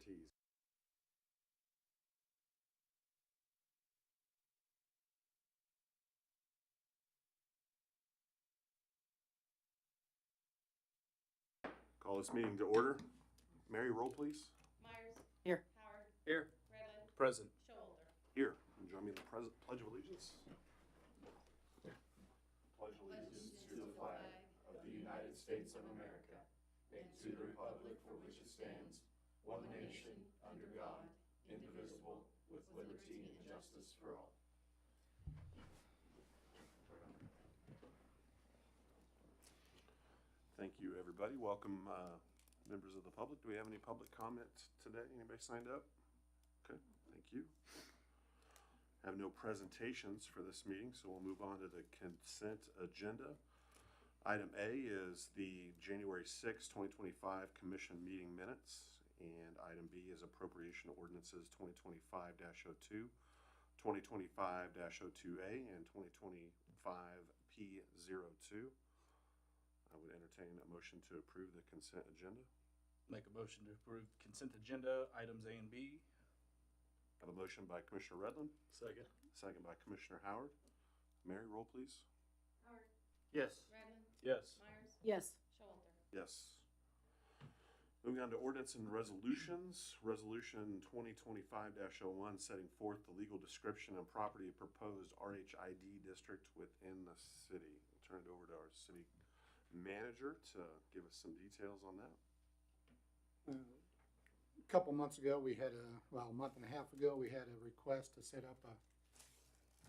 Ortiz. Call this meeting to order. Mary, roll please. Myers. Here. Howard. Here. Redland. Present. Showalter. Here. And join me in the Pledge of Allegiance. Pledge Allegiance to the flag of the United States of America and to the republic for which it stands, one nation, under God, indivisible, with liberty and justice for all. Thank you, everybody. Welcome, members of the public. Do we have any public comment today? Anybody signed up? Okay, thank you. Have no presentations for this meeting, so we'll move on to the consent agenda. Item A is the January 6, 2025 Commission meeting minutes, and item B is appropriation ordinances 2025-02, 2025-02A, and 2025-P02. I would entertain a motion to approve the consent agenda. Make a motion to approve consent agenda items A and B. I have a motion by Commissioner Redland, Second. second by Commissioner Howard. Mary, roll please. Howard. Yes. Redland. Yes. Myers. Yes. Showalter. Yes. Moving on to ordinance and resolutions. Resolution 2025-01, setting forth the legal description and property of proposed RHID district within the city. I'll turn it over to our city manager to give us some details on that. A couple months ago, we had a month and a half ago, we had a request to set up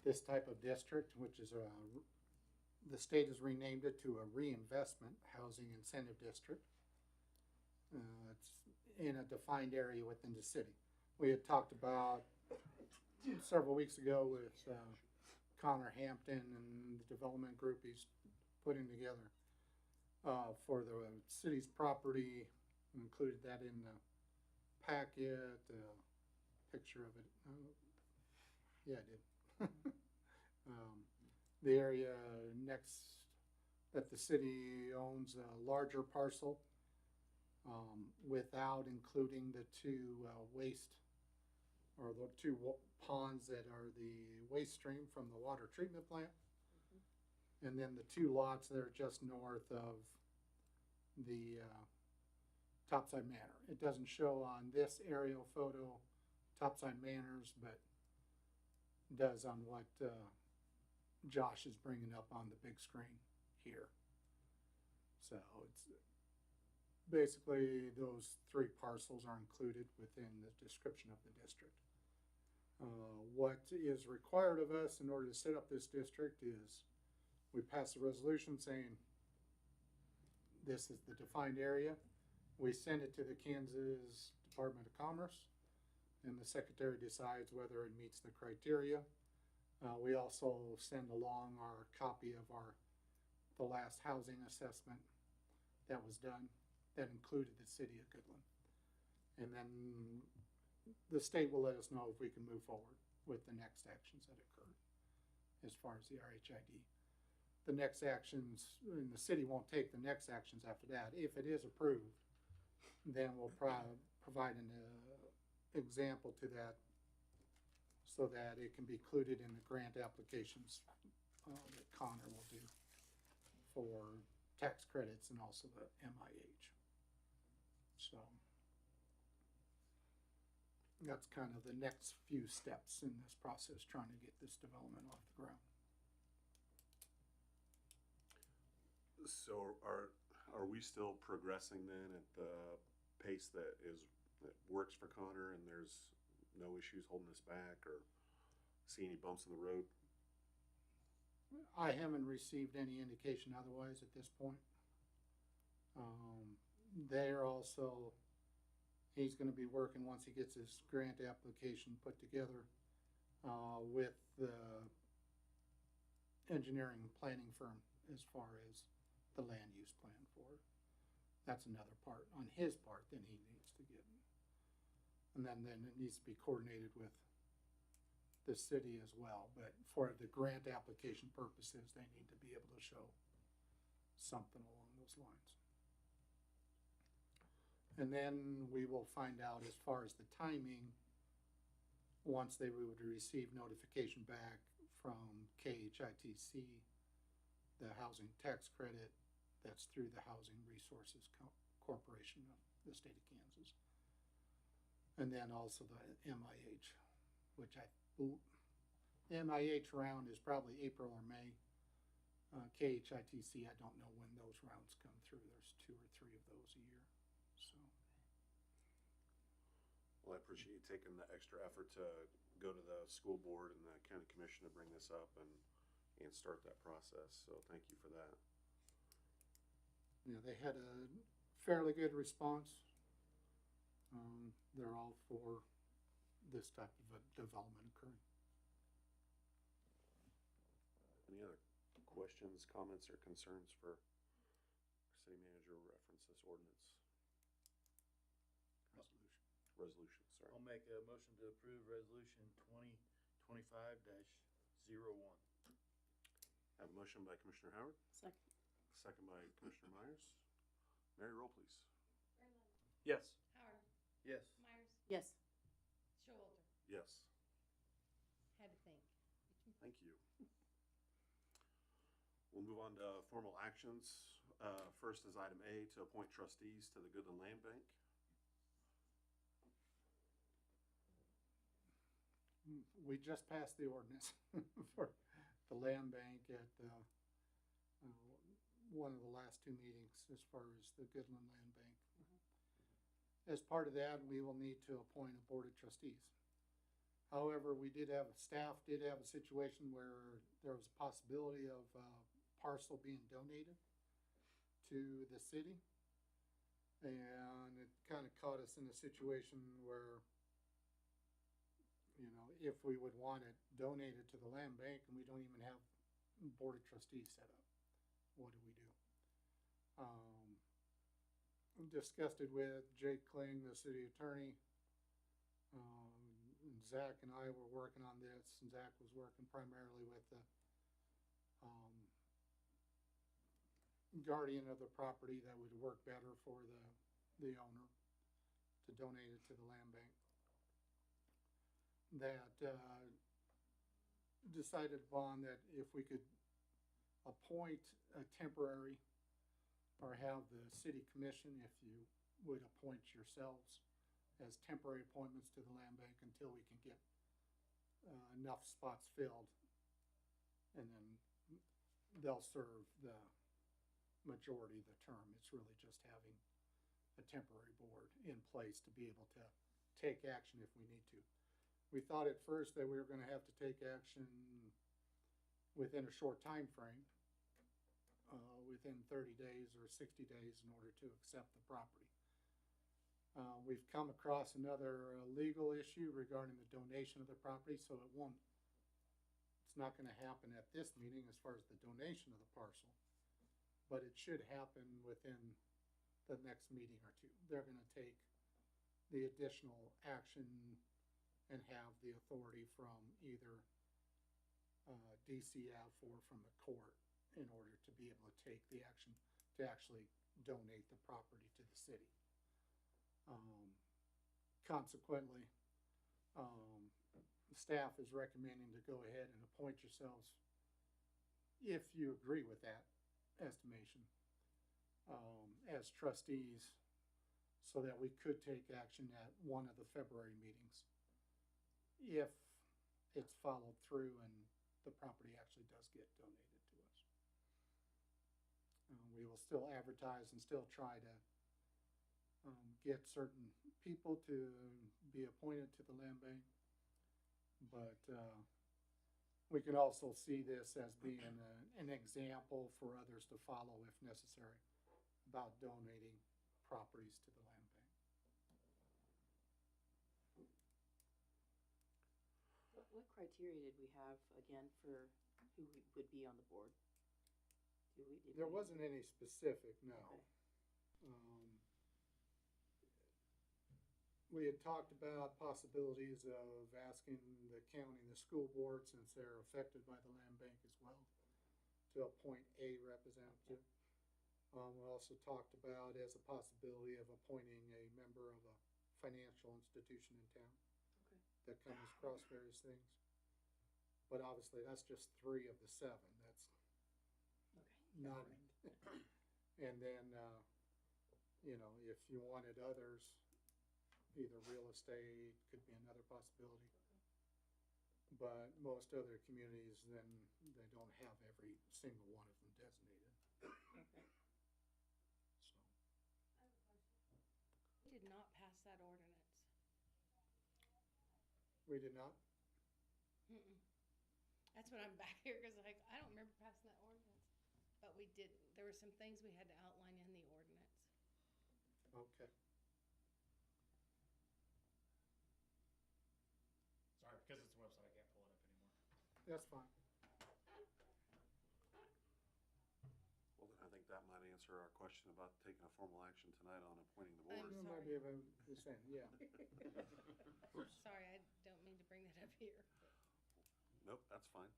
this type of district, which is the state has renamed it to a reinvestment housing incentive district. It's in a defined area within the city. We had talked about several weeks ago with Connor Hampton and the development group he's putting together for the city's property. Included that in the packet, picture of it. Yeah, I did. The area next that the city owns a larger parcel without including the two waste or the two ponds that are the waste stream from the water treatment plant. And then the two lots that are just north of the Topside Manor. It doesn't show on this aerial photo Topside Manors, but does on what Josh is bringing up on the big screen here. So it's basically those three parcels are included within the description of the district. What is required of us in order to set up this district is we pass a resolution saying this is the defined area. We send it to the Kansas Department of Commerce, and the secretary decides whether it meets the criteria. We also send along our copy of the last housing assessment that was done that included the city of Goodland. And then the state will let us know if we can move forward with the next actions that occur as far as the RHID. The next actions, and the city won't take the next actions after that. If it is approved, then we'll provide an example to that so that it can be included in the grant applications that Connor will do for tax credits and also the MIH. So that's kind of the next few steps in this process, trying to get this development off the ground. So are we still progressing then at the pace that works for Connor, and there's no issues holding us back or see any bumps in the road? I haven't received any indication otherwise at this point. He's going to be working once he gets his grant application put together with the engineering and planning firm as far as the land use plan for it. That's another part on his part that he needs to get. And then it needs to be coordinated with the city as well. But for the grant application purposes, they need to be able to show something along those lines. And then we will find out as far as the timing, once they would receive notification back from KHITC, the housing tax credit that's through the Housing Resources Corporation of the state of Kansas. And then also the MIH, which the MIH round is probably April or May. KHITC, I don't know when those rounds come through. There's 2 or 3 of those a year, so. Well, I appreciate you taking the extra effort to go to the school board and the county commission to bring this up and start that process, so thank you for that. You know, they had a fairly good response. They're all for this type of a development occurring. Any other questions, comments, or concerns for our city manager reference this ordinance? Resolution, sorry. I'll make a motion to approve resolution 2025-01. Have a motion by Commissioner Howard, Second. second by Commissioner Myers. Mary, roll please. Fairland, Yes. Howard, Yes. Myers, Yes. Showalter. Yes, Had to think. thank you. We'll move on to formal actions. First is item A, to appoint trustees to the Goodland Land Bank. We just passed the ordinance for the land bank at one of the last 2 meetings as far as the Goodland Land Bank. As part of that, we will need to appoint a board of trustees. However, staff did have a situation where there was a possibility of parcel being donated to the city. And it kind of caught us in a situation where, you know, if we would want it donated to the land bank and we don't even have board of trustees set up, what do we do? Discussed it with Jake Kling, the city attorney. Zach and I were working on this, and Zach was working primarily with the guardian of the property that would work better for the owner to donate it to the land bank. That decided upon that if we could appoint a temporary, or have the city commission, if you would appoint yourselves as temporary appointments to the land bank until we can get enough spots filled, and then they'll serve the majority of the term. It's really just having a temporary board in place to be able to take action if we need to. We thought at first that we were going to have to take action within a short time frame, within 30 days or 60 days in order to accept the property. We've come across another legal issue regarding the donation of the property, so it's not going to happen at this meeting as far as the donation of the parcel, but it should happen within the next meeting or 2. They're going to take the additional action and have the authority from either DCF or from the court in order to be able to take the action to actually donate the property to the city. Consequently, staff is recommending to go ahead and appoint yourselves, if you agree with that estimation, as trustees, so that we could take action at one of the February meetings if it's followed through and the property actually does get donated to us. We will still advertise and still try to get certain people to be appointed to the land bank, but we can also see this as being an example for others to follow if necessary about donating properties to the land bank. What criteria did we have again for who would be on the board? There wasn't any specific, no. Okay. We had talked about possibilities of asking the county and the school board, since they're affected by the land bank as well, to appoint a representative. We also talked about as a possibility of appointing a member of a financial institution in town Okay. that comes across various things. But obviously, that's just 3 of the 7. That's Okay. not, and then, you know, if you wanted others, either real estate could be another possibility. But most other communities, then they don't have every single one of them designated, Okay. so. We did not pass that ordinance. We did not? Mm-mm. That's what I'm back here, cause like, I don't remember passing that ordinance. But we didn't. There were some things we had to outline in the ordinance. Okay. Sorry, because it's a website, I can't pull it up anymore. That's fine. Well, then I think that might answer our question about taking a formal action tonight on appointing the I'm board. It might sorry. be about the same, yeah. Sorry, I don't mean to bring that up here. Nope, that's fine.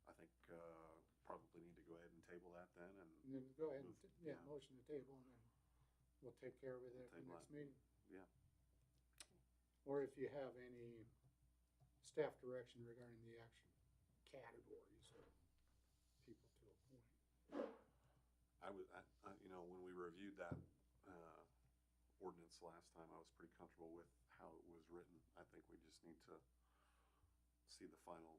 I think, probably need to go ahead and table that then, and, And then go ahead and, Move, yeah, yeah. motion to table, and then we'll take care of it We'll at the table next that. meeting. yeah. Or if you have any staff direction regarding the actual categories of people to appoint. You know, when we reviewed that, ordinance last time, I was pretty comfortable with how it was written. I think we just need to see the final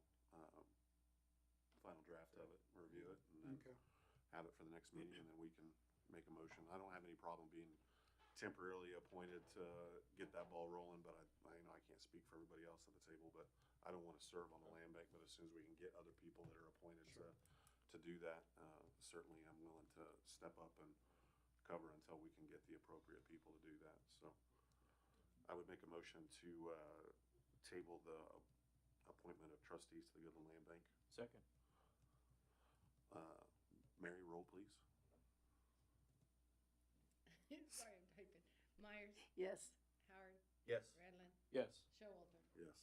draft of it, review it, and then Okay. have it for the next meeting, and then we can make a motion. I don't have any problem being temporarily appointed to get that ball rolling, but I you know, I can't speak for everybody else at the table, but I don't wanna serve on the land bank, but as soon as we can get other people that are appointed to do that, certainly I'm willing to step up and cover until we can get the appropriate people to do that, so. I would make a motion to, table the appointment of trustees to the Goodland Land Bank. Second. Mary, roll please. Sorry, I'm typing. Myers, Yes. Howard, Yes. Redlin, Yes. Showalter. Yes.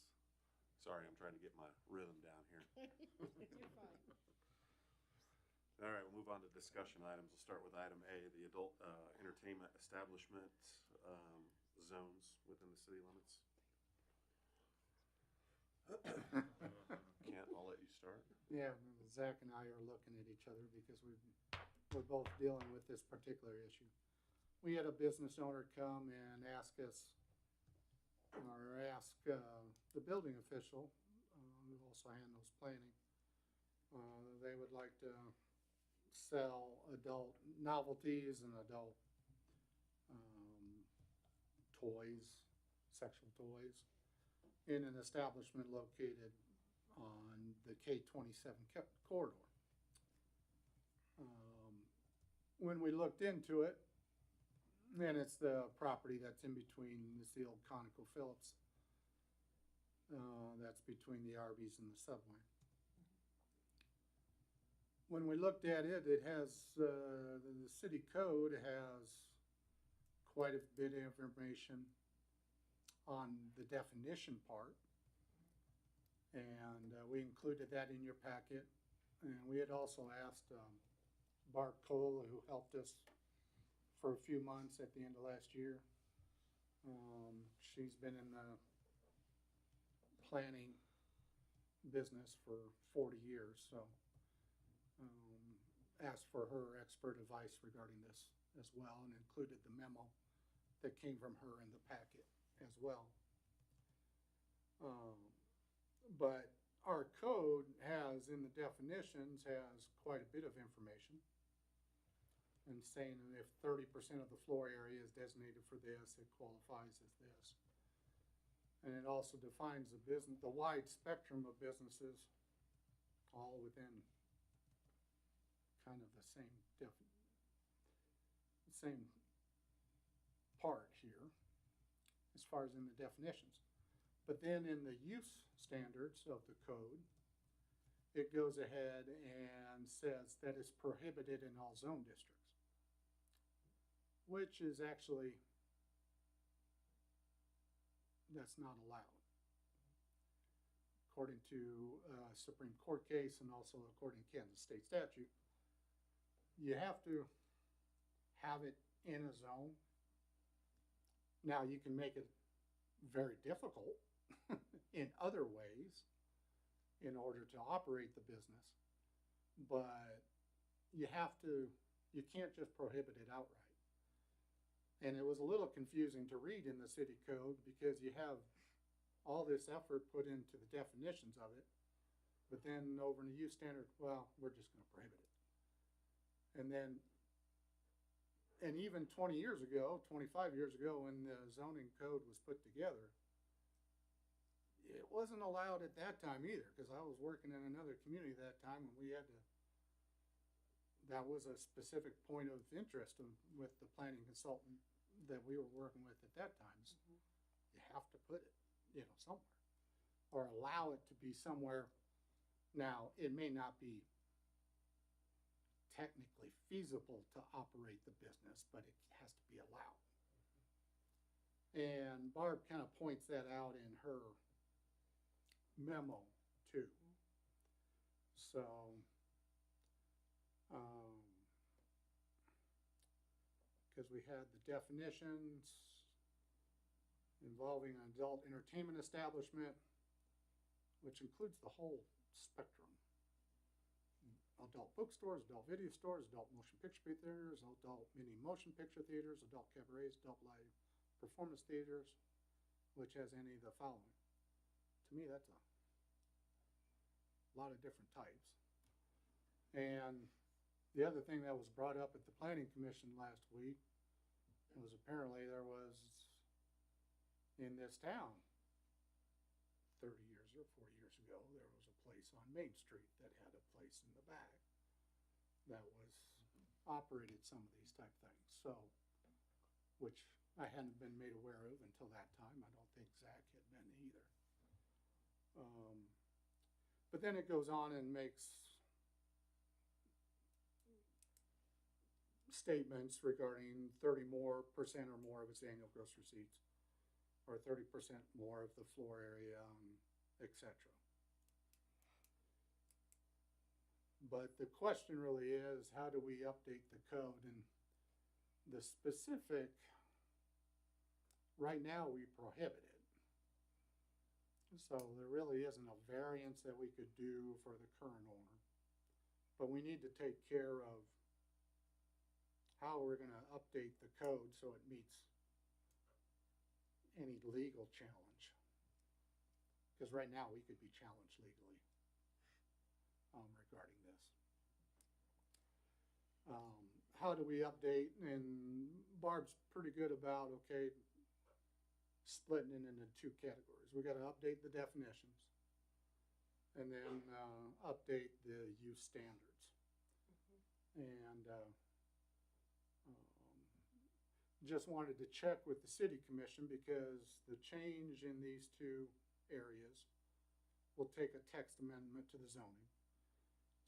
Sorry, I'm trying to get my rhythm down here. You're fine. All right, we'll move on to discussion items. We'll start with item A, the adult entertainment establishment zones within the city limits. Kent, I'll let you start. Yeah, Zach and I are looking at each other because we're both dealing with this particular issue. We had a business owner come and ask us, or ask the building official, who also handles planning, they would like to sell adult novelties and adult toys, sexual toys, in an establishment located on the K-27 corridor. When we looked into it, and it's the property that's in between, it's the old ConocoPhillips, that's between the Arby's and the Subway. When we looked at it, it has, the city code has quite a bit of information on the definition part. And we included that in your packet. And we had also asked Barb Cole, who helped us for a few months at the end of last year. She's been in the planning business for 40 years, so asked for her expert advice regarding this as well, and included the memo that came from her in the packet as well. But our code has, in the definitions, has quite a bit of information. And saying that if 30% of the floor area is designated for this, it qualifies as this. And it also defines the wide spectrum of businesses, all within kind of the same part here, as far as in the definitions. But then in the use standards of the code, it goes ahead and says that it's prohibited in all zone districts, which is actually, that's not allowed. according to a Supreme Court case and also according to Kansas state statute, you have to have it in a zone. Now, you can make it very difficult in other ways in order to operate the business, but you can't just prohibit it outright. And it was a little confusing to read in the city code because you have all this effort put into the definitions of it, but then over in the use standard, well, we're just gonna prohibit it. And even 20 years ago, 25 years ago, when the zoning code was put together, it wasn't allowed at that time either, because I was working in another community that time and we had to, that was a specific point of interest with the planning consultant that we were working with at that time. You have to put it, somewhere, or allow it to be somewhere. Now, it may not be technically feasible to operate the business, but it has to be allowed. And Barb kind of points that out in her memo too. So, because we had the definitions involving an adult entertainment establishment, which includes the whole spectrum. Adult bookstores, adult video stores, adult motion picture theaters, adult mini motion picture theaters, adult cabarets, adult live performance theaters, which has any of the following. To me, that's a lot of different types. And the other thing that was brought up at the Planning Commission last week was apparently there was, in this town, 30 years or 40 years ago, there was a place on Main Street that had a place in the back that was operated some of these type things. So, which I hadn't been made aware of until that time. I don't think Zach had been either. But then it goes on and makes statements regarding 30% or more of its annual gross receipts, or 30% more of the floor area, etc. But the question really is, how do we update the code? And the specific, right now we prohibit it. So there really isn't a variance that we could do for the current owner. But we need to take care of how we're gonna update the code so it meets any legal challenge. Because right now we could be challenged legally regarding this. How do we update? And Barb's pretty good about, okay, splitting it into two categories. We gotta update the definitions and then update the use standards. And just wanted to check with the city commission because the change in these two areas will take a text amendment to the zoning.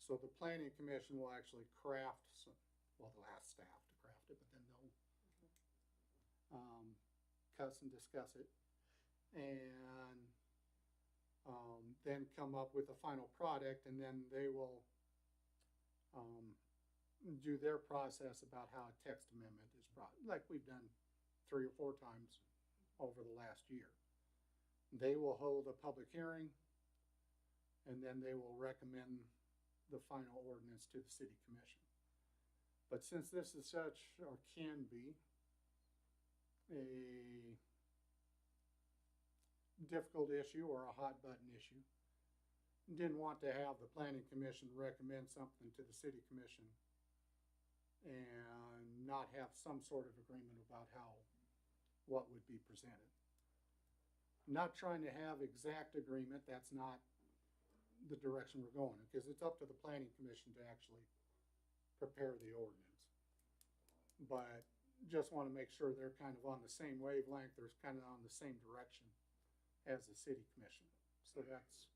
So the planning commission will actually craft some, well, they'll ask staff to craft it, but then they'll cuss and discuss it, and then come up with a final product, and then they will do their process about how a text amendment is brought, like we've done 3 or 4 times over the last year. They will hold a public hearing, and then they will recommend the final ordinance to the city commission. But since this is such, or can be, a difficult issue or a hot button issue, didn't want to have the planning commission recommend something to the city commission and not have some sort of agreement about what would be presented. Not trying to have exact agreement, that's not the direction we're going, because it's up to the planning commission to actually prepare the ordinance. But just want to make sure they're kind of on the same wavelength, they're kind of on the same direction as the city commission. So that's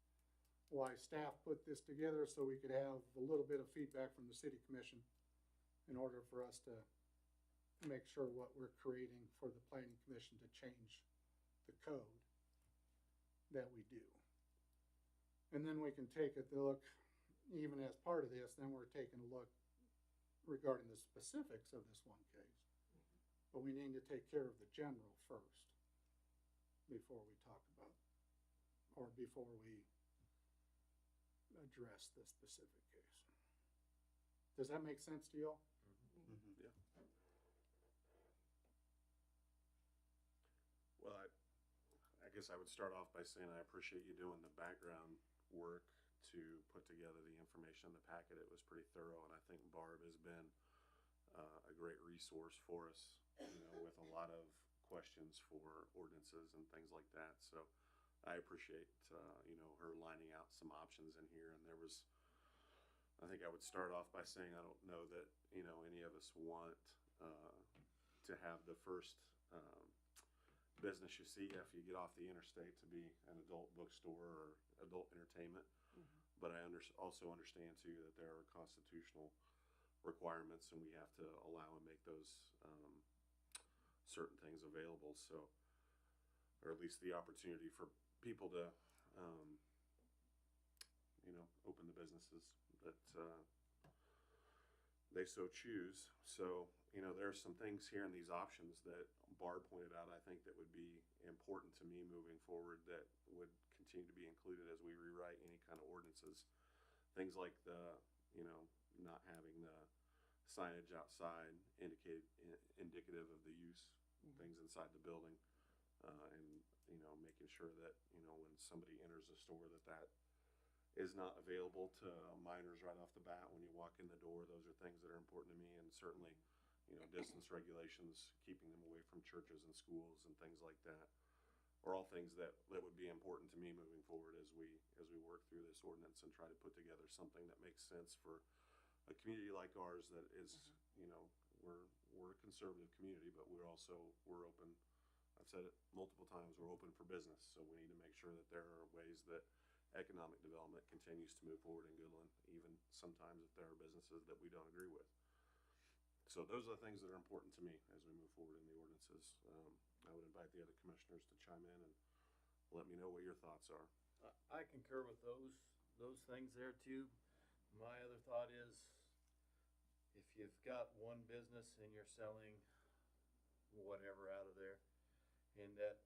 why staff put this together, so we could have a little bit of feedback from the city commission in order for us to make sure what we're creating for the planning commission to change the code that we do. And then we can take a look, even as part of this, then we're taking a look regarding the specifics of this one case. But we need to take care of the general first before we talk about, or before we address the specific case. Does that make sense to y'all? Yeah. Well, I guess I would start off by saying I appreciate you doing the background work to put together the information in the packet. It was pretty thorough, and I think Barb has been a great resource for us, with a lot of questions for ordinances and things like that. So I appreciate, her lining out some options in here. And I think I would start off by saying I don't know that, any of us want to have the first business you see after you get off the interstate to be an adult bookstore or adult entertainment. But I also understand too that there are constitutional requirements, and we have to allow and make those certain things available. So, or at least the opportunity for people to, open the businesses that they so choose. So, there are some things here in these options that Barb pointed out, I think that would be important to me moving forward, that would continue to be included as we rewrite any kind of ordinances. Things like the, not having the signage outside indicative of the use, things inside the building, and, making sure that, when somebody enters a store that is not available to minors right off the bat when you walk in the door. Those are things that are important to me, and certainly, distance regulations, keeping them away from churches and schools and things like that, are all things that would be important to me moving forward as we work through this ordinance and try to put together something that makes sense for a community like ours that is, we're a conservative community, but we're open. I've said it multiple times, we're open for business, so we need to make sure that there are ways that economic development continues to move forward in Goodland, even sometimes if there are businesses that we don't agree with. So those are the things that are important to me as we move forward in the ordinances. I would invite the other commissioners to chime in and let me know what your thoughts are. I concur with those things there too. My other thought is, if you've got one business and you're selling whatever out of there, and that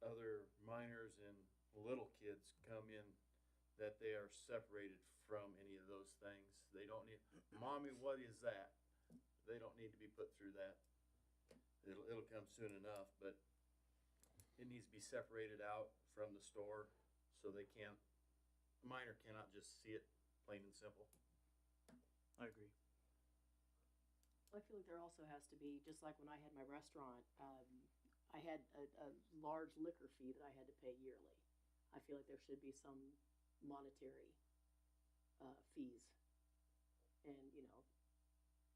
other minors and little kids come in, that they are separated from any of those things. They don't need, mommy, what is that? They don't need to be put through that. It'll come soon enough, but it needs to be separated out from the store so a minor cannot just see it, plain and simple. I agree. I feel like there also has to be, just like when I had my restaurant, I had a large liquor fee that I had to pay yearly. I feel like there should be some monetary fees. And,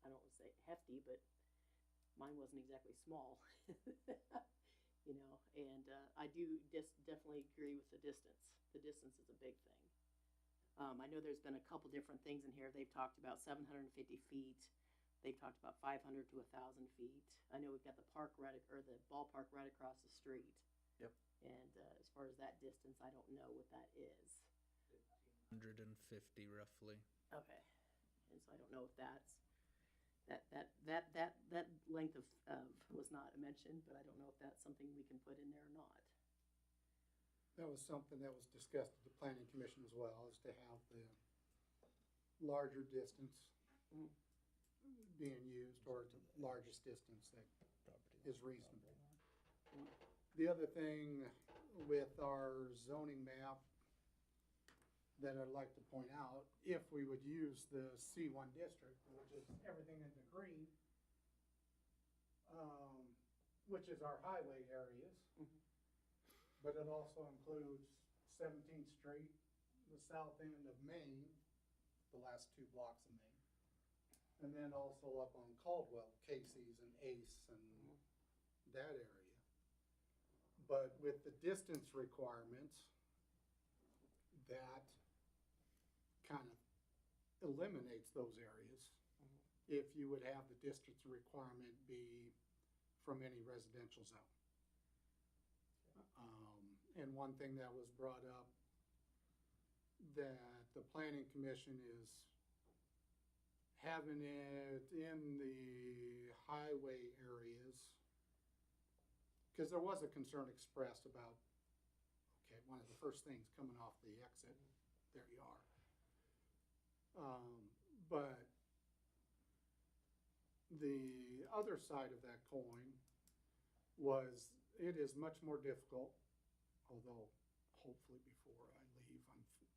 I don't want to say hefty, but mine wasn't exactly small, and I do definitely agree with the distance. The distance is a big thing. I know there's been a couple different things in here. They've talked about 750 feet. They've talked about 500 to 1,000 feet. I know we've got the the ballpark right across the street. Yep. And as far as that distance, I don't know what that is. 150 roughly. Okay. And so I don't know if that's that length of was not mentioned, but I don't know if that's something we can put in there or not. That was something that was discussed at the planning commission as well, is to have the larger distance being used, or the largest distance that is reasonable. The other thing with our zoning map that I'd like to point out, if we would use the C1 district, which is everything in the green, which is our highway areas, but it also includes 17th Street, the south end of Maine, the last 2 blocks of Maine, and then also up on Caldwell, Casey's and Ace and that area. But with the distance requirements, that kind of eliminates those areas if you would have the distance requirement be from any residential zone. And one thing that was brought up that the planning commission is having it in the highway areas. Cause there was a concern expressed about, okay, one of the first things coming off the exit, there you are. But the other side of that coin was it is much more difficult, although hopefully before I leave,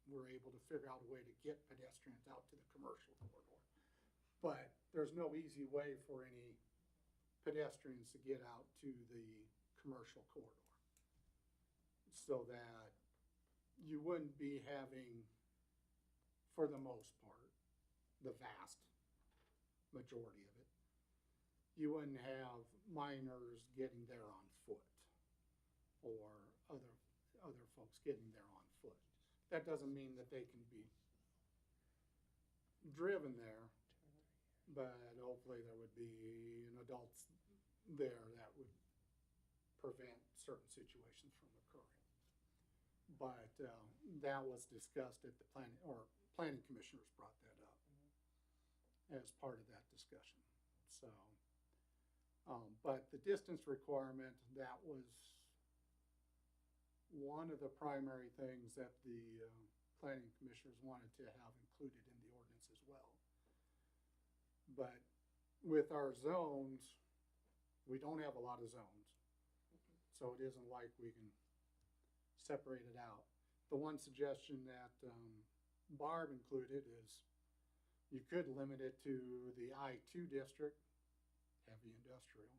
we're able to figure out a way to get pedestrians out to the commercial corridor. But there's no easy way for any pedestrians to get out to the commercial corridor. So that you wouldn't be having, for the most part, the vast majority of it, you wouldn't have minors getting there on foot or other folks getting there on foot. That doesn't mean that they can be driven there, but hopefully there would be an adult there that would prevent certain situations from occurring. But that was discussed at the planning commissioners brought that up as part of that discussion. So, but the distance requirement, that was one of the primary things that the planning commissioners wanted to have included in the ordinance as well. But with our zones, we don't have a lot of zones. So it isn't like we can separate it out. The one suggestion that Barb included is you could limit it to the I-2 district, heavy industrial,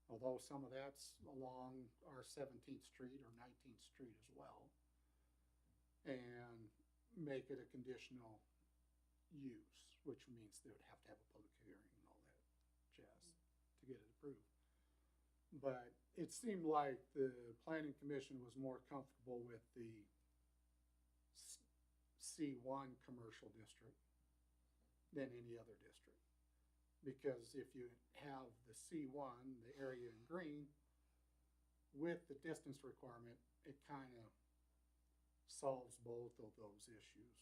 although some of that's along our 17th Street or 19th Street as well, and make it a conditional use, which means they would have to have a public hearing and all that jazz to get it approved. But it seemed like the planning commission was more comfortable with the C1 commercial district than any other district. Because if you have the C1, the area in green, with the distance requirement, it kind of solves both of those issues.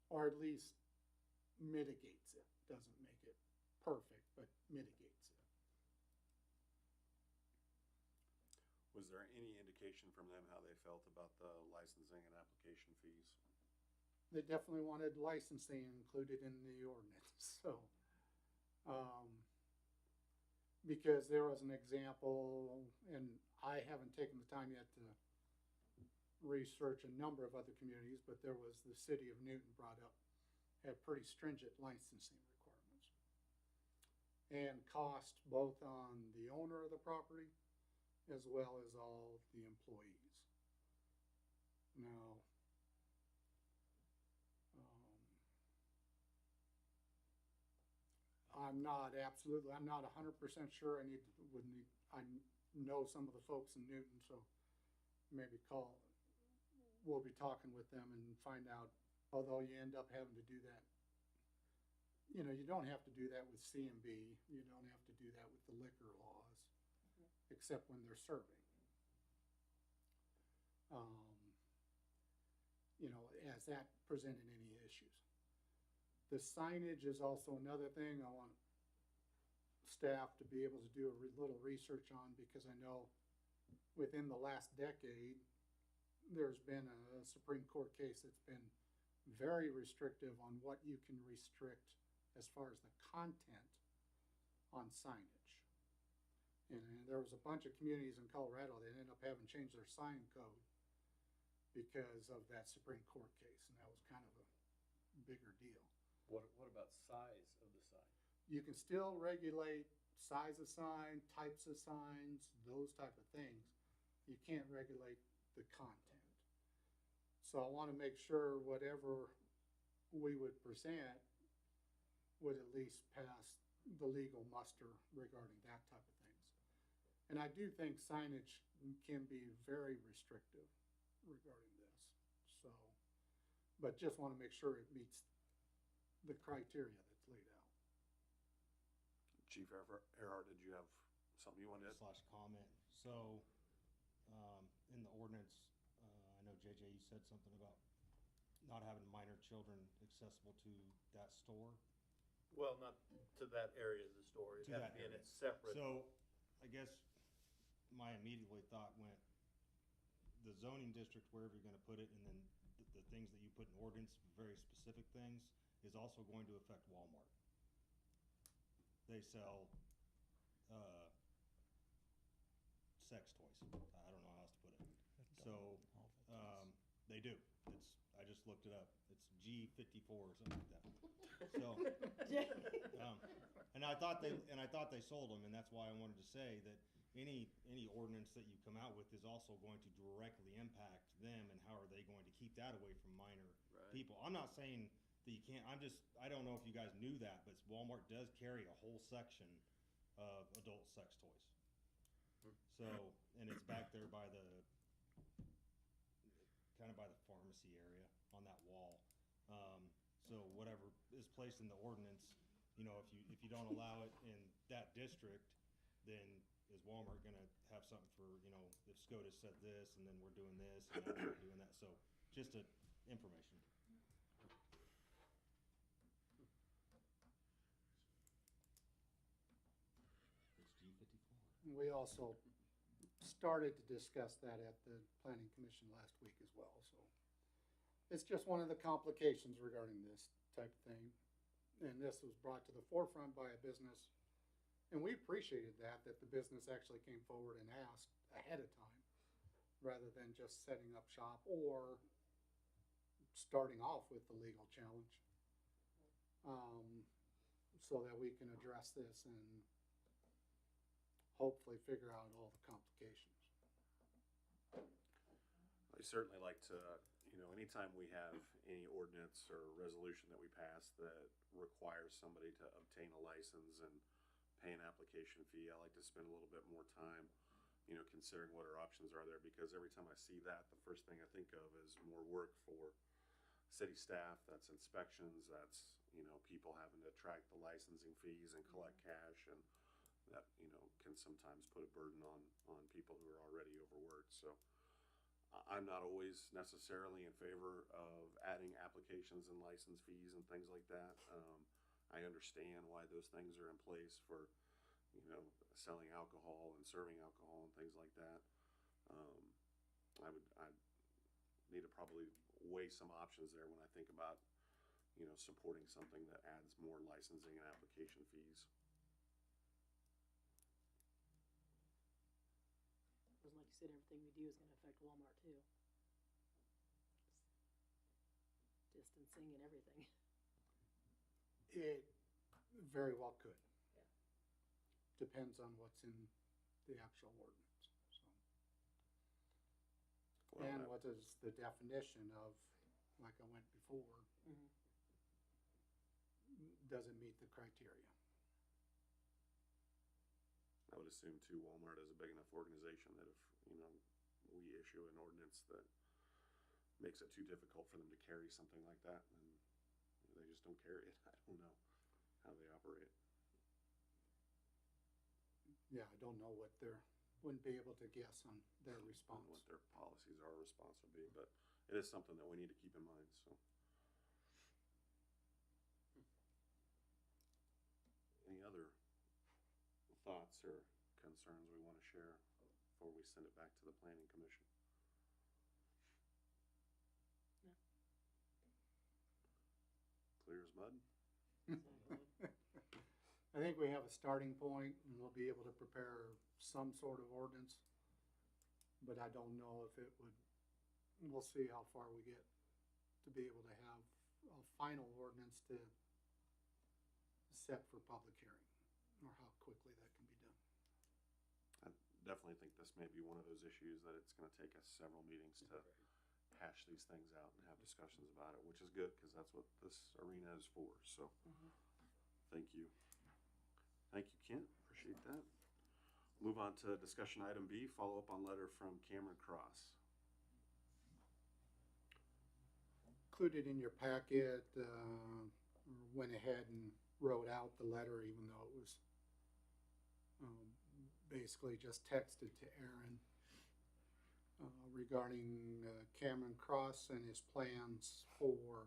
Or at least mitigates it. Doesn't make it perfect, but mitigates it. Was there any indication from them how they felt about the licensing and application fees? They definitely wanted licensing included in the ordinance, so. Because there was an example, and I haven't taken the time yet to research a number of other communities, but there was the city of Newton brought up, had pretty stringent licensing requirements. And cost both on the owner of the property as well as all the employees. Now, I'm not 100% sure. I know some of the folks in Newton, so maybe we'll be talking with them and find out, although you end up having to do that. You know, you don't have to do that with CMB. You don't have to do that with the liquor laws, except when they're serving. You know, as that presented any issues. The signage is also another thing I want staff to be able to do a little research on, because I know within the last decade, there's been a Supreme Court case that's been very restrictive on what you can restrict as far as the content on signage. And there was a bunch of communities in Colorado that ended up having to change their sign code because of that Supreme Court case, and that was kind of a bigger deal. What about size of the sign? You can still regulate size of sign, types of signs, those type of things. You can't regulate the content. So I want to make sure whatever we would present would at least pass the legal muster regarding that type of things. And I do think signage can be very restrictive regarding this. So, but just want to make sure it meets the criteria that's laid out. Chief Erhard, did you have something you wanted to add? / comment. So, in the ordinance, I know JJ, you said something about not having minor children accessible to that store. Well, not to that area of the store, it'd To have that to be in area. its separate. So, I guess my immediately thought went, the zoning district, wherever you're gonna put it, and then the things that you put in ordinance, very specific things, is also going to affect Walmart. They sell, sex toys. I don't know how else to put it. So, they do. I just looked it up. It's G54 or something like that. So, and I thought they sold them, and that's why I wanted to say that any ordinance that you come out with is also going to directly impact them, and how are they going to keep that away from minor Right. people. I'm not saying that you can't, I don't know if you guys knew that, but Walmart does carry a whole section of adult sex toys. So, and it's back there by the, kind of by the pharmacy area on that wall. So whatever is placed in the ordinance, you know, if you don't allow it in that district, then is Walmart gonna have something for, you know, if SCOTUS said this, and then we're doing this, and now we're doing that, so just information. It's G54. We also started to discuss that at the planning commission last week as well, so. It's just one of the complications regarding this type of thing. And this was brought to the forefront by a business. And we appreciated that the business actually came forward and asked ahead of time, rather than just setting up shop or starting off with the legal challenge. So that we can address this and hopefully figure out all the complications. I certainly like to, you know, anytime we have any ordinance or resolution that we pass that requires somebody to obtain a license and pay an application fee, I like to spend a little bit more time, you know, considering what our options are there, because every time I see that, the first thing I think of is more work for city staff, that's inspections, that's, you know, people having to track the licensing fees and collect cash, and that, you know, can sometimes put a burden on people who are already overworked. So I'm not always necessarily in favor of adding applications and license fees and things like that. I understand why those things are in place for, you know, selling alcohol and serving alcohol and things like that. I need to probably weigh some options there when I think about, you know, supporting something that adds more licensing and application fees. Because like you said, everything we do is gonna affect Walmart too. Distancing and everything. It very well could. Yeah. Depends on what's in the actual ordinance, so. Well, And that- what is the definition of, like I went before, Mhm. doesn't meet the criteria. I would assume too, Walmart is a big enough organization that if, you know, we issue an ordinance that makes it too difficult for them to carry something like that, then they just don't carry it. I don't know how they operate. Yeah, I don't know what wouldn't be able to guess on their On response. what their policies are, response would be, but it is something that we need to keep in mind, so. Any other thoughts or concerns we want to share before we send it back to the planning commission? No. Clear as mud? I think we have a starting point, and we'll be able to prepare some sort of ordinance, but I don't know if it would, we'll see how far we get to be able to have a final ordinance to set for public hearing, or how quickly that can be done. I definitely think this may be one of those issues that it's gonna take us several meetings to hash these things out and have discussions about it, which is good, cause that's what this arena is for, so. Thank you. Thank you, Kent, appreciate that. Move on to discussion item B, follow up on letter from Cameron Cross. Included in your packet, went ahead and wrote out the letter, even though it was basically just texted to Aaron. regarding Cameron Cross and his plans for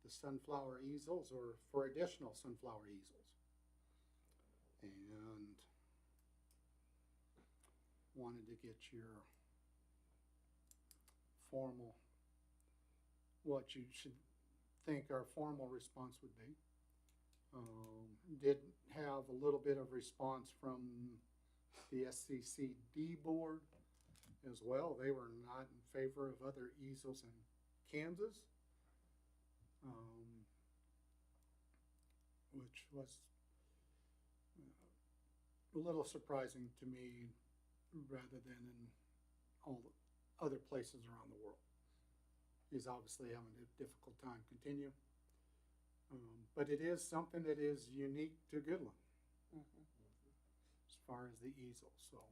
the sunflower easels or for additional sunflower easels. And wanted to get your formal, what you should think our formal response would be. Did have a little bit of response from the SCCD board as well. They were not in favor of other easels in Kansas, which was a little surprising to me rather than in all the other places around the world. He's obviously having a difficult time continue. But it is something that is unique to Goodland as far as the easel. So,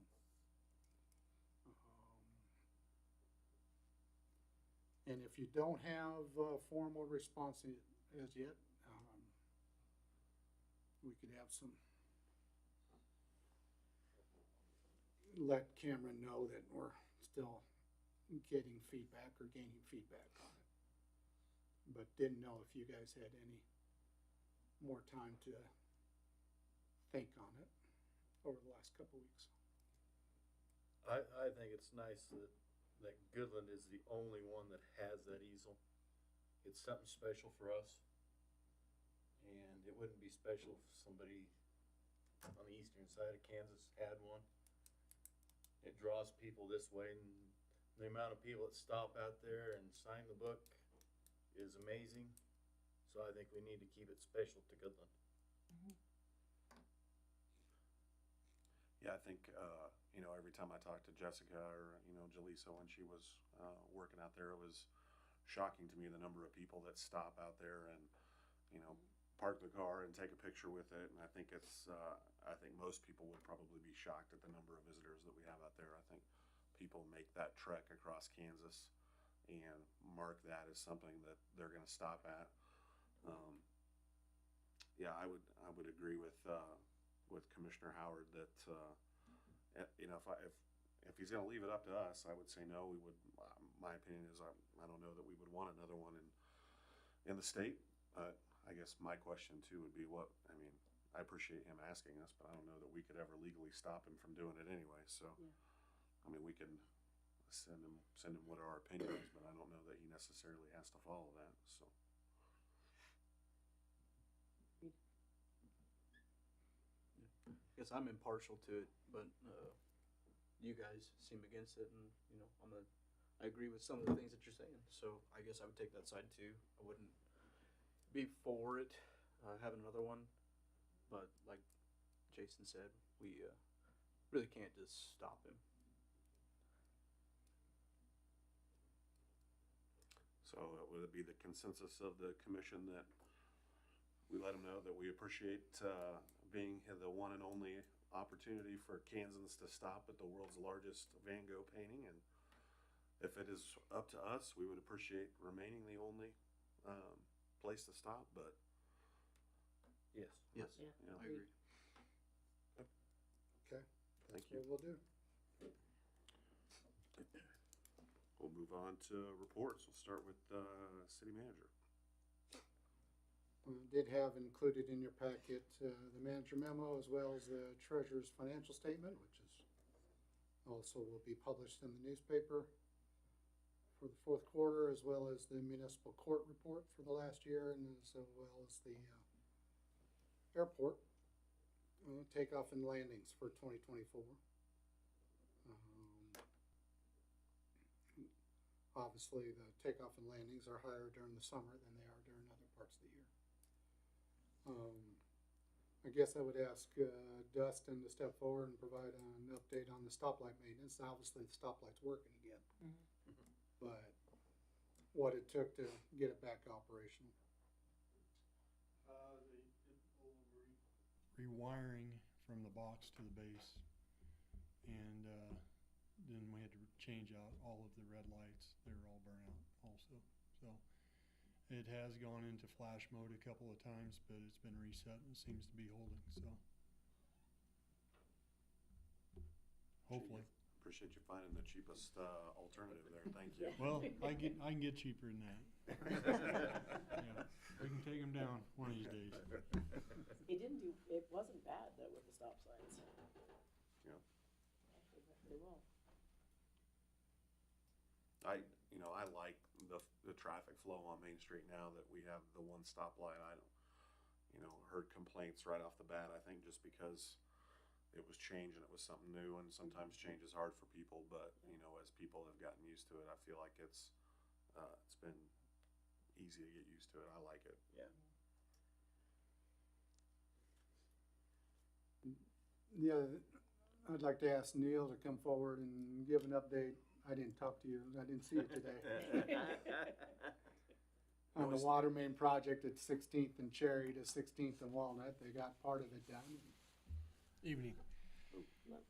and if you don't have a formal response as yet, we could have some, let Cameron know that we're still getting feedback or gaining feedback on it. But didn't know if you guys had any more time to think on it over the last couple weeks. I think it's nice that Goodland is the only one that has that easel. It's something special for us. And it wouldn't be special if somebody on the eastern side of Kansas had one. It draws people this way, and the amount of people that stop out there and sign the book is amazing. So I think we need to keep it special to Goodland. Yeah, I think, every time I talked to Jessica or, Jaleesa when she was working out there, it was shocking to me the number of people that stop out there and, park their car and take a picture with it. And I think I think most people would probably be shocked at the number of visitors that we have out there. I think people make that trek across Kansas and mark that as something that they're going to stop at. Yeah, I would agree with Commissioner Howard that if he's going to leave it up to us, I would say no. We would. My opinion is I don't know that we would want another one in the state. But I guess my question too would be I appreciate him asking us, but I don't know that we could ever legally stop him from doing it anyway. So, Yeah. We can send him what our opinion is, but I don't know that he necessarily has to follow that. So. I guess I'm impartial to it, but you guys seem against it, and I agree with some of the things that you're saying. So I guess I would take that side too. I wouldn't be for it having another one, but like Jason said, we really can't just stop him. So would it be the consensus of the commission that we let them know that we appreciate being the one and only opportunity for Kansans to stop at the world's largest Van Gogh painting, and if it is up to us, we would appreciate remaining the only place to stop, but Yes. Yes, Yeah. Yeah. I agree. Okay, that's Thank you. what we'll do. we'll move on to reports. We'll start with city manager. Did have included in your packet the manager memo as well as the treasurer's financial statement, which is also will be published in the newspaper for the fourth quarter, as well as the municipal court report for the last year, and as well as the airport takeoff and landings for 2024. Obviously, the takeoff and landings are higher during the summer than they are during other parts of the year. I guess I would ask Dustin to step forward and provide an update on the stoplight maintenance. Obviously, the stoplight's working again, but what it took to get it back operational. Rewiring from the box to the base, and then we had to change out all of the red lights. They were all burnt out also. So it has gone into flash mode a couple of times, but it's been reset and it seems to be holding. So hopefully. Appreciate you finding the cheapest, alternative there, thank you. Well, I can get cheaper than that. Yeah, we can take them down one of these days. It wasn't bad though with the stop signs. Yeah. Actually went pretty well. I like the traffic flow on Main Street now that we have the one stoplight. I don't, heard complaints right off the bat, I think just because it was change and it was something new, and sometimes change is hard for people, but, as people have gotten used to it, I feel like it's been easy to get used to it. I like it. Yeah. Yeah, I'd like to ask Neil to come forward and give an update. I didn't talk to you, I didn't see you today. On the water main project at 16th and Cherry to 16th and Walnut, they got part of it done. Evening.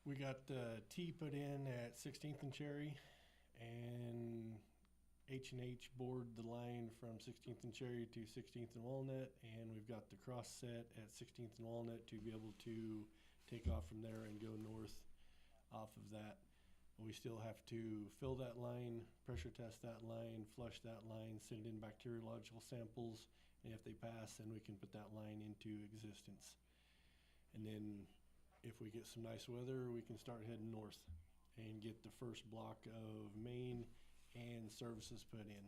We got the T put in at 16th and Cherry, and H&H bored the line from 16th and Cherry to 16th and Walnut, and we've got the cross set at 16th and Walnut to be able to take off from there and go north off of that. We still have to fill that line, pressure test that line, flush that line, send in bacteriological samples, and if they pass, then we can put that line into existence. And then if we get some nice weather, we can start heading north and get the first block of main and services put in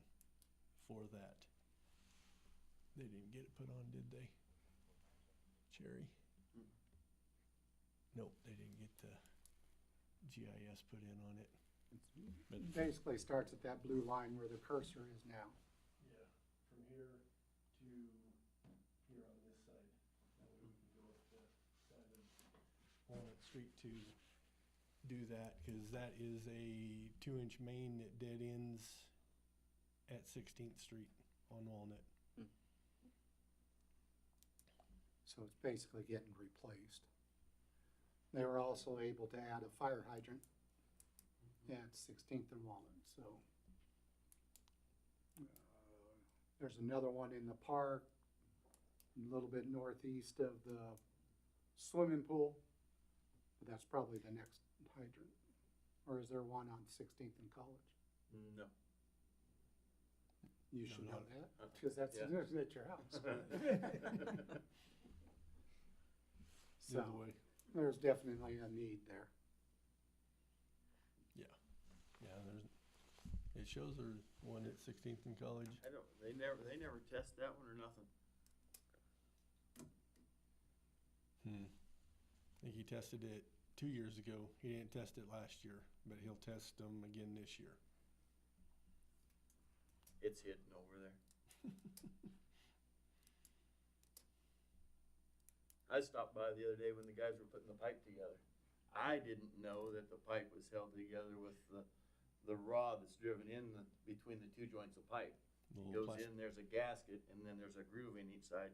for that. They didn't get it put on, did they? Cherry? Nope, they didn't get the GIS put in on it. But Basically starts at that blue line where the cursor is now. yeah, from here to here on this side. That way we can go up the side of Walnut Street to do that, because that is a 2-inch main that dead ends at 16th Street on Walnut. So it's basically getting replaced. They were also able to add a fire hydrant at 16th and Walnut, so. There's another one in the park, a little bit northeast of the swimming pool. But that's probably the next hydrant. Or is there one on 16th and College? No. You No, should know not- that, because that's Yeah. at your house. The other So, way. there's definitely a need there. Yeah, it shows there's one at 16th and College. They never test that one or nothing. I think he tested it 2 years ago. He didn't test it last year, but he'll test them again this year. It's hidden over there. I stopped by the other day when the guys were putting the pipe together. I didn't know that the pipe was held together with the rod that's driven in between the two joints of pipe. It Little goes in, there's a gasket, and then there's a groove in each side,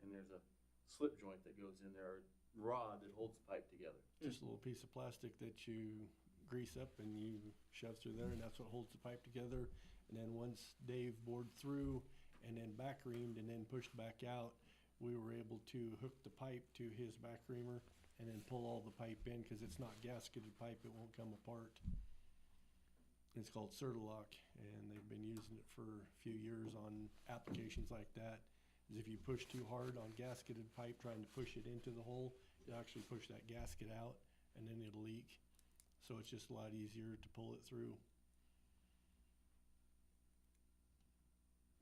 and there's a slip joint that goes in there, a rod that holds the pipe together. Just a little piece of plastic that you grease up and you shove through there, and that's what holds the pipe together. And then once Dave bored through and then back reamed and then pushed back out, we were able to hook the pipe to his back reamer and then pull all the pipe in, because it's not gasketed pipe, it won't come apart. It's called Certalock, and they've been using it for a few years on applications like that. Is if you push too hard on gasketed pipe trying to push it into the hole, you actually push that gasket out and then it'll leak. So it's just a lot easier to pull it through.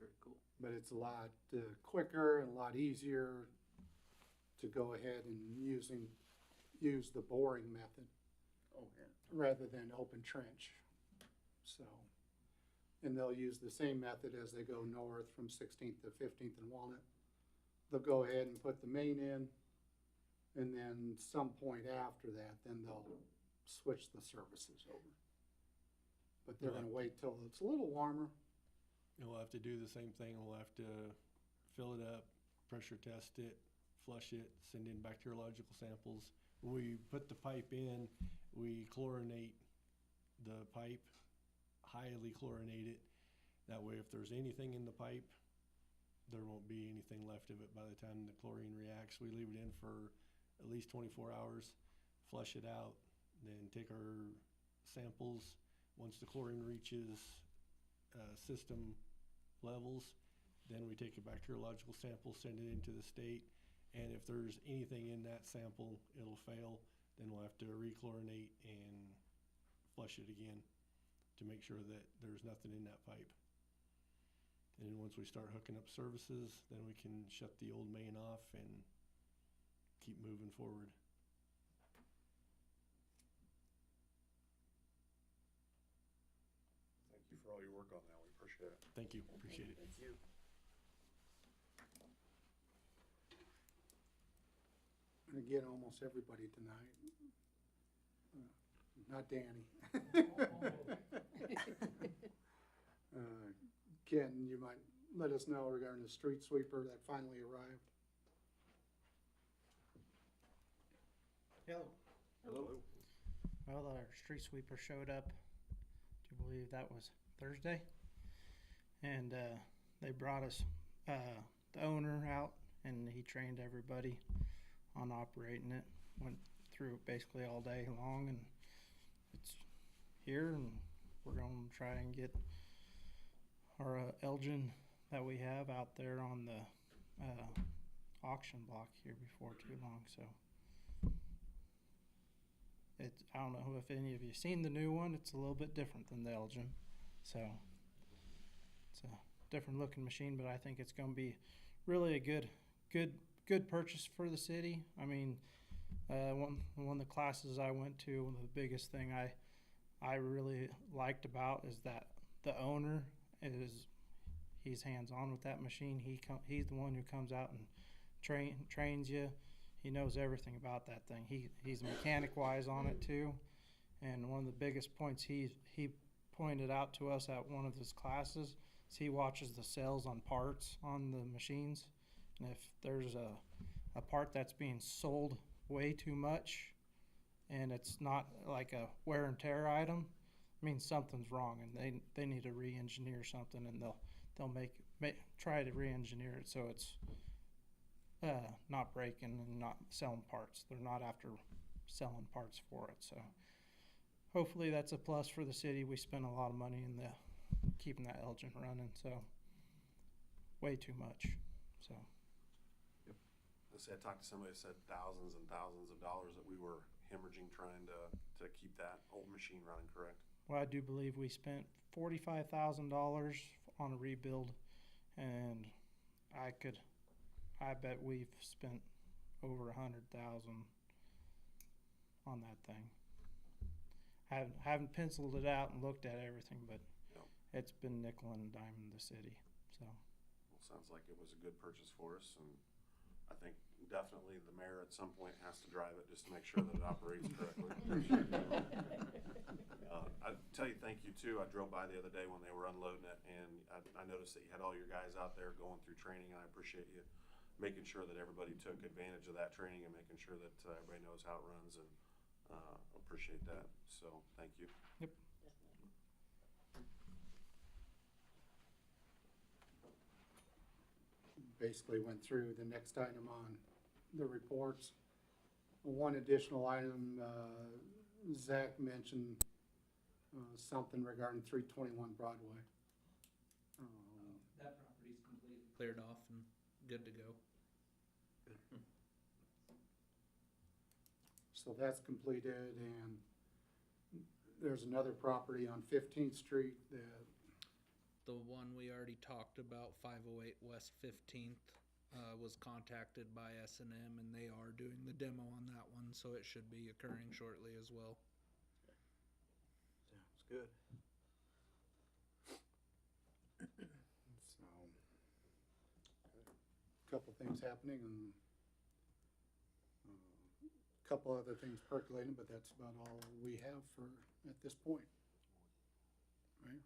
Very cool. But it's a lot quicker and a lot easier to go ahead and use the boring method Oh, yeah. rather than open trench. So, and they'll use the same method as they go north from 16th to 15th and Walnut. They'll go ahead and put the main in, and then some point after that, then they'll switch the services over. But they're gonna wait till it's a little warmer. And we'll have to do the same thing. We'll have to fill it up, pressure test it, flush it, send in bacteriological samples. When we put the pipe in, we chlorinate the pipe, highly chlorinate it. That way if there's anything in the pipe, there won't be anything left of it by the time the chlorine reacts. We leave it in for at least 24 hours, flush it out, then take our samples. Once the chlorine reaches system levels, then we take a bacteriological sample, send it into the state, and if there's anything in that sample, it'll fail. Then we'll have to rechlorinate and flush it again to make sure that there's nothing in that pipe. And then once we start hooking up services, then we can shut the old main off and keep moving forward. Thank you for all your work on that. We appreciate it. Thank you, appreciate it. Thank you. And again, almost everybody tonight. Not Danny. Ken, you might let us know regarding the street sweeper that finally arrived. Hello. Hello. Well, our street sweeper showed up. Do you believe that was Thursday? And they brought us the owner out, and he trained everybody on operating it. Went through it basically all day long, and it's here, and we're going to try and get our Elgin that we have out there on the auction block here before too long. So it's, I don't know if any of you seen the new one. It's a little bit different than the Elgin, so it's a different looking machine, but I think it's going to be really a good purchase for the city. I mean, one of the classes I went to, one of the biggest thing I really liked about is that the owner he's hands-on with that machine. He's the one who comes out and trains you. He knows everything about that thing. He's mechanic wise on it too. And one of the biggest points he pointed out to us at one of his classes is he watches the sales on parts on the machines. And if there's a part that's being sold way too much and it's not like a wear and tear item, I mean something's wrong, and they need to re-engineer something, and they'll try to re-engineer it so it's not breaking and not selling parts. They're not after selling parts for it. So hopefully that's a plus for the city. We spend a lot of money in keeping that Elgin running, so way too much. So I talked to somebody who said thousands and thousands of dollars that we were hemorrhaging trying to keep that old machine running, correct? well, I do believe we spent $45,000 on a rebuild, and I bet we've spent over $100,000 on that thing. Haven't penciled it out and looked at everything, but Yep. it's been nickel and diming the city. So Well, sounds like it was a good purchase for us, and I think definitely the mayor at some point has to drive it just to make sure that it operates correctly. I tell you, thank you too. I drove by the other day when they were unloading it, and I noticed that you had all your guys out there going through training, and I appreciate you making sure that everybody took advantage of that training and making sure that everybody knows how it runs, and appreciate that. So thank you. Yep. Basically went through the next item on the reports. One additional item, Zach mentioned something regarding 321 Broadway. That property's completely cleared off and good to go. So that's completed, and there's another property on 15th Street that The one we already talked about, 508 West 15th, was contacted by S&M, and they are doing the demo on that one, so it should be occurring shortly as well. Sounds good. So, a couple things happening and a couple other things percolating, but that's about all we have at this point. Right?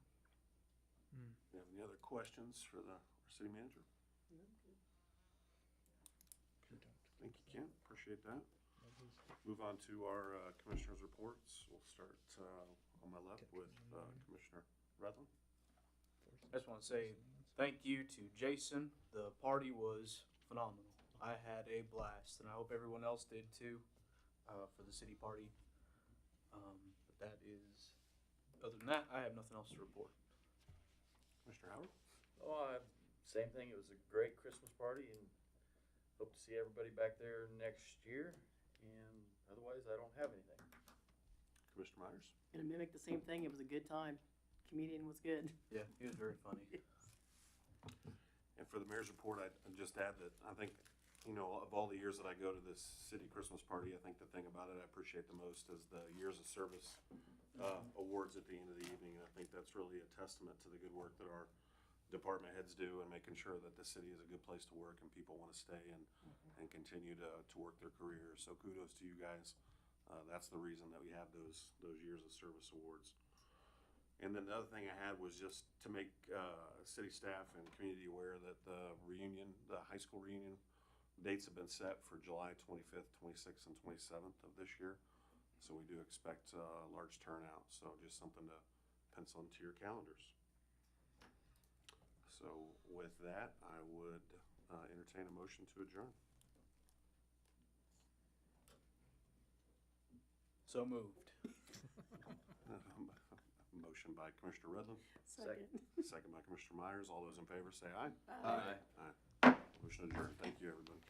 Do you have any other questions for our city manager? Thank you, Kent. Appreciate that. Move on to our commissioners' reports. We'll start on my left with Commissioner Redland. I just want to say thank you to Jason. The party was phenomenal. I had a blast, and I hope everyone else did too, for the city party. that is, other than that, I have nothing else to report. Mr. Howard? Oh, same thing. It was a great Christmas party, and hope to see everybody back there next year. And otherwise, I don't have anything. Commissioner Myers? Gonna mimic the same thing. It was a good time. Comedian was good. Yeah, he was very funny. And for the mayor's report, I'd just add that I think, you know, of all the years that I go to this city Christmas party, I think the thing about it I appreciate the most is the years of service awards at the end of the evening. And I think that's really a testament to the good work that our department heads do and making sure that the city is a good place to work and people want to stay and continue to work their careers. So kudos to you guys. That's the reason that we have those years of service awards. And then the other thing I had was just to make city staff and community aware that the reunion, the high school reunion, dates have been set for July 25th, 26th, and 27th of this year. So we do expect a large turnout. So just something to pencil into your calendars. So with that, I would entertain a motion to adjourn. So moved. Motion by Commissioner Redland, Second. second by Commissioner Myers. All those in favor say aye. Aye. Aye. Motion adjourned. Thank you, everybody.